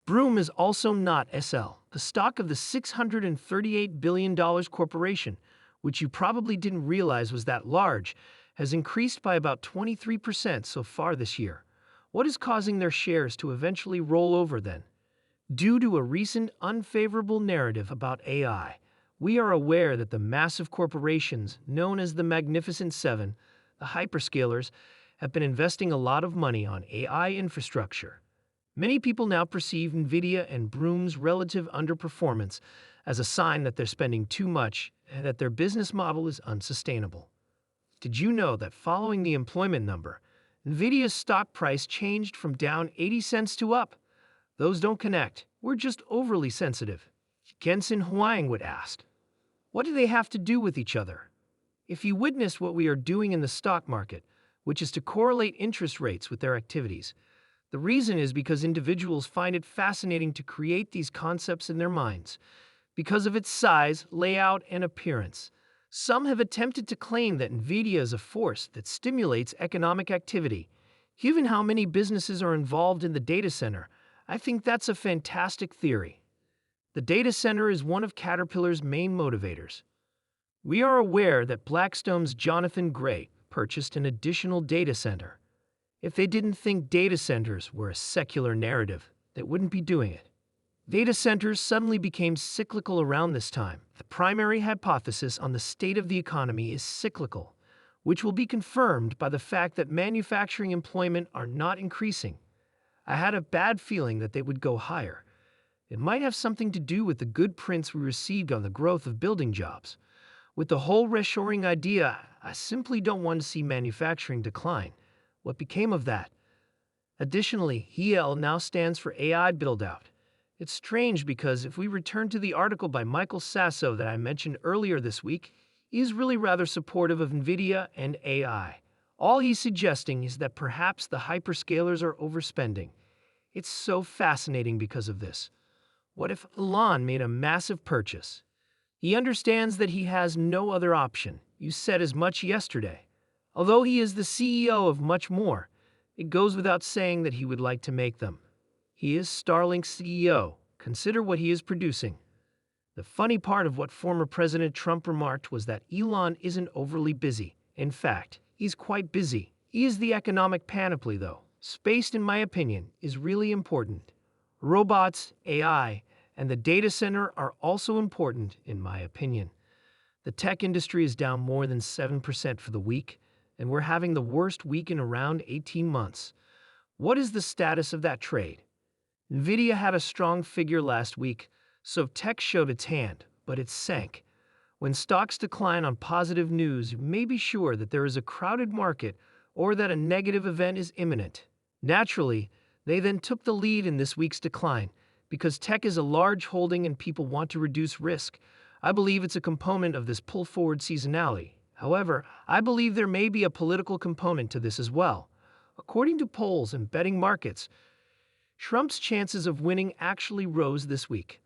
Broom is also not SL. The stock of the $638 billion corporation, which you probably didn't realize was that large, has increased by about 23% so far this year. What is causing their shares to eventually roll over then? Due to a recent unfavorable narrative about AI, we are aware that the massive corporations known as the Magnificent Seven, the hyperscalers, have been investing a lot of money on AI infrastructure. Many people now perceive Nvidia and Broom's relative underperformance as a sign that they're spending too much and that their business model is unsustainable. Did you know that following the employment number, Nvidia's stock price changed from down 80 cents to up? Those don't connect. We're just overly sensitive. Jensen Huang would ask, what do they have to do with each other? If you witnessed what we are doing in the stock market, which is to correlate interest rates with their activities, the reason is because individuals find it fascinating to create these concepts in their minds. Because of its size, layout, and appearance, some have attempted to claim that Nvidia is a force that stimulates economic activity. Given how many businesses are involved in the data center, I think that's a fantastic theory. The data center is one of Caterpillar's main motivators. We are aware that Blackstone's Jonathan Gray purchased an additional data center. If they didn't think data centers were a secular narrative, they wouldn't be doing it. Data centers suddenly became cyclical around this time. The primary hypothesis on the state of the economy is cyclical, which will be confirmed by the fact that manufacturing employment are not increasing. I had a bad feeling that they would go higher. It might have something to do with the good prints we received on the growth of building jobs. With the whole reshoring idea, I simply don't want to see manufacturing decline. What became of that? Additionally, HEL now stands for AI build-out. It's strange because if we return to the article by Michael Sasso that I mentioned earlier this week, he is really rather supportive of Nvidia and AI. All he's suggesting is that perhaps the hyperscalers are overspending. It's so fascinating because of this. What if Elon made a massive purchase? He understands that he has no other option. You said as much yesterday. Although he is the CEO of much more, it goes without saying that he would like to make them. He is Starlink's CEO. Consider what he is producing. The funny part of what former President Trump remarked was that Elon isn't overly busy. In fact, he's quite busy. He is the economic panoply, though. Space, in my opinion, is really important. Robots, AI, and the data center are also important, in my opinion. The tech industry is down more than 7% for the week, and we're having the worst week in around 18 months. What is the status of that trade? Nvidia had a strong figure last week, so tech showed its hand, but it sank. When stocks decline on positive news, you may be sure that there is a crowded market or that a negative event is imminent. Naturally, they then took the lead in this week's decline because tech is a large holding and people want to reduce risk. I believe it's a component of this pull-forward seasonality. However, I believe there may be a political component to this as well. According to polls and betting markets, Trump's chances of winning actually rose this week.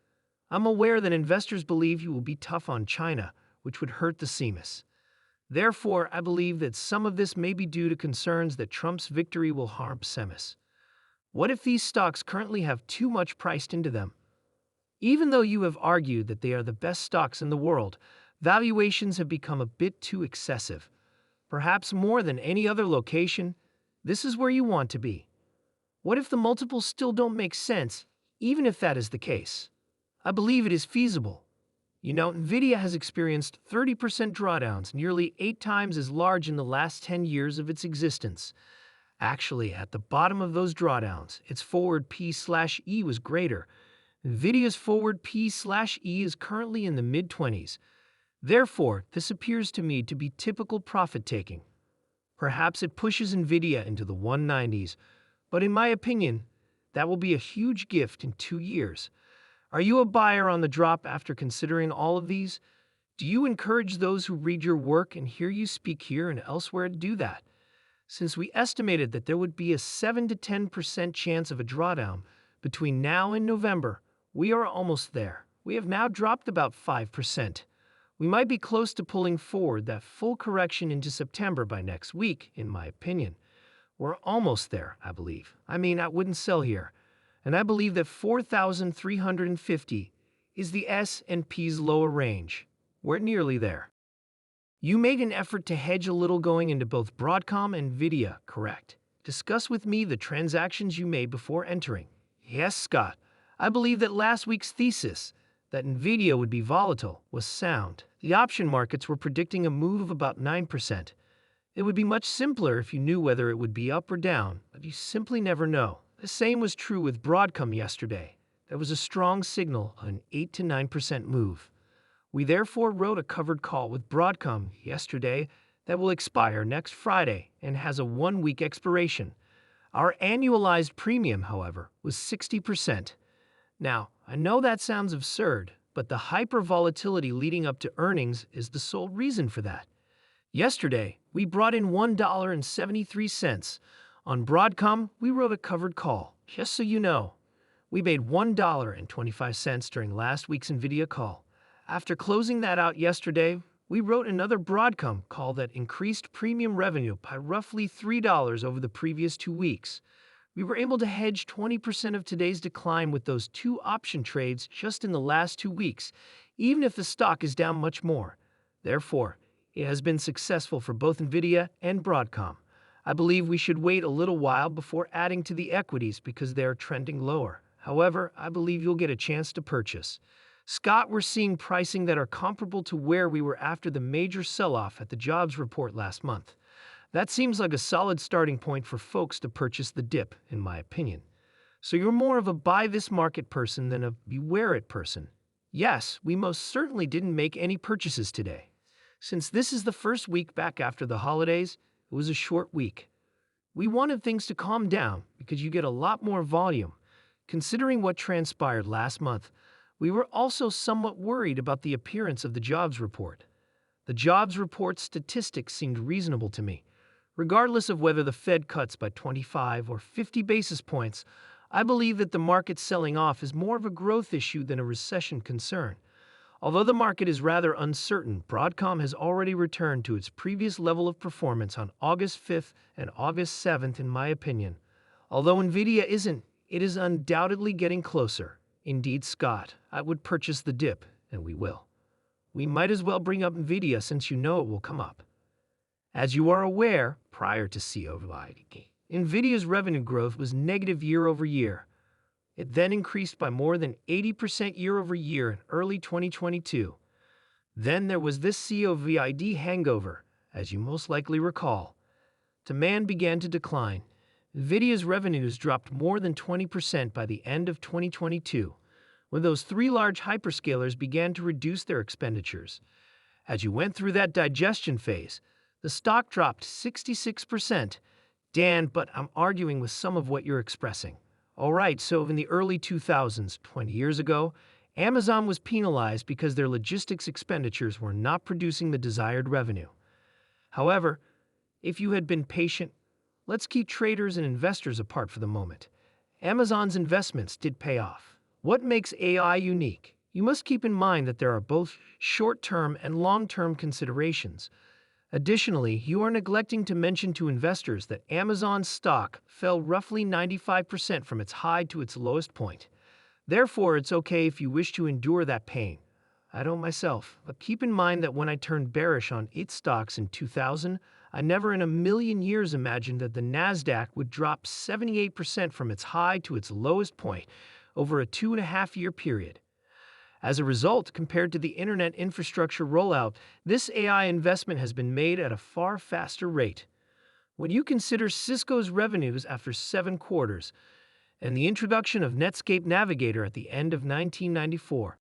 I'm aware that investors believe he will be tough on China, which would hurt the CMOS. Therefore, I believe that some of this may be due to concerns that Trump's victory will harm CMOS. What if these stocks currently have too much priced into them? Even though you have argued that they are the best stocks in the world, valuations have become a bit too excessive. Perhaps more than any other location, this is where you want to be. What if the multiples still don't make sense, even if that is the case? I believe it is feasible. You know, Nvidia has experienced 30% drawdowns, nearly 8 times as large in the last 10 years of its existence. Actually, at the bottom of those drawdowns, its forward P/E was greater. Nvidia's forward P/E is currently in the mid-20s. Therefore, this appears to me to be typical profit-taking. Perhaps it pushes Nvidia into the 190s, but in my opinion, that will be a huge gift in 2 years. Are you a buyer on the drop after considering all of these? Do you encourage those who read your work and hear you speak here and elsewhere to do that? Since we estimated that there would be a 7 to 10% chance of a drawdown between now and November, we are almost there. We have now dropped about 5%. We might be close to pulling forward that full correction into September by next week, in my opinion. We're almost there, I believe. I wouldn't sell here. and I believe that 4,350 is the S&P's lower range. We're nearly there. You made an effort to hedge a little going into both Broadcom and Nvidia, correct? Discuss with me the transactions you made before entering. Yes, Scott. I believe that last week's thesis, that Nvidia would be volatile, was sound. The option markets were predicting a move of about 9%. It would be much simpler if you knew whether it would be up or down, but you simply never know. The same was true with Broadcom yesterday. There was a strong signal of an 8 to 9% move. We therefore wrote a covered call with Broadcom yesterday that will expire next Friday and has a 1-week expiration. Our annualized premium, however, was 60%. Now, I know that sounds absurd, but the hyper-volatility leading up to earnings is the sole reason for that. Yesterday, we brought in $1.73. On Broadcom, we wrote a covered call. Just so you know, we made $1.25 during last week's Nvidia call. After closing that out yesterday, we wrote another Broadcom call that increased premium revenue by roughly $3 over the previous 2 weeks. We were able to hedge 20% of today's decline with those 2 option trades just in the last 2 weeks, even if the stock is down much more. Therefore, it has been successful for both Nvidia and Broadcom. I believe we should wait a little while before adding to the equities because they are trending lower. However, I believe you'll get a chance to purchase. Scott, we're seeing pricing that are comparable to where we were after the major sell-off at the jobs report last month. That seems like a solid starting point for folks to purchase the dip, in my opinion. So you're more of a buy this market person than a beware it person. Yes, we most certainly didn't make any purchases today. Since this is the first week back after the holidays, it was a short week. We wanted things to calm down because you get a lot more volume. Considering what transpired last month, we were also somewhat worried about the appearance of the jobs report. The jobs report statistics seemed reasonable to me. Regardless of whether the Fed cuts by 25 or 50 basis points, I believe that the market selling off is more of a growth issue than a recession concern. Although the market is rather uncertain, Broadcom has already returned to its previous level of performance on August 5th and August 7th, in my opinion. Although Nvidia isn't, it is undoubtedly getting closer. Indeed, Scott, I would purchase the dip, and we will. We might as well bring up Nvidia since you know it will come up. As you are aware, prior to COVID, Nvidia's revenue growth was negative year over year. It then increased by more than 80% year over year in early 2022. Then there was this COVID hangover, as you most likely recall. Demand began to decline. Nvidia's revenues dropped more than 20% by the end of 2022, when those 3 large hyperscalers began to reduce their expenditures. As you went through that digestion phase, the stock dropped 66%. Dan, but I'm arguing with some of what you're expressing. All right, so in the early 2000s, 20 years ago, Amazon was penalized because their logistics expenditures were not producing the desired revenue. However, if you had been patient, let's keep traders and investors apart for the moment. Amazon's investments did pay off. What makes AI unique? You must keep in mind that there are both short-term and long-term considerations. Additionally, you are neglecting to mention to investors that Amazon's stock fell roughly 95% from its high to its lowest point. Therefore, it's okay if you wish to endure that pain. I don't myself, but keep in mind that when I turned bearish on its stocks in 2000, I never in a million years imagined that the NASDAQ would drop 78% from its high to its lowest point over a 2.5-year period. As a result, compared to the internet infrastructure rollout, this AI investment has been made at a far faster rate. When you consider Cisco's revenues after 7 quarters and the introduction of Netscape Navigator at the end of 1994,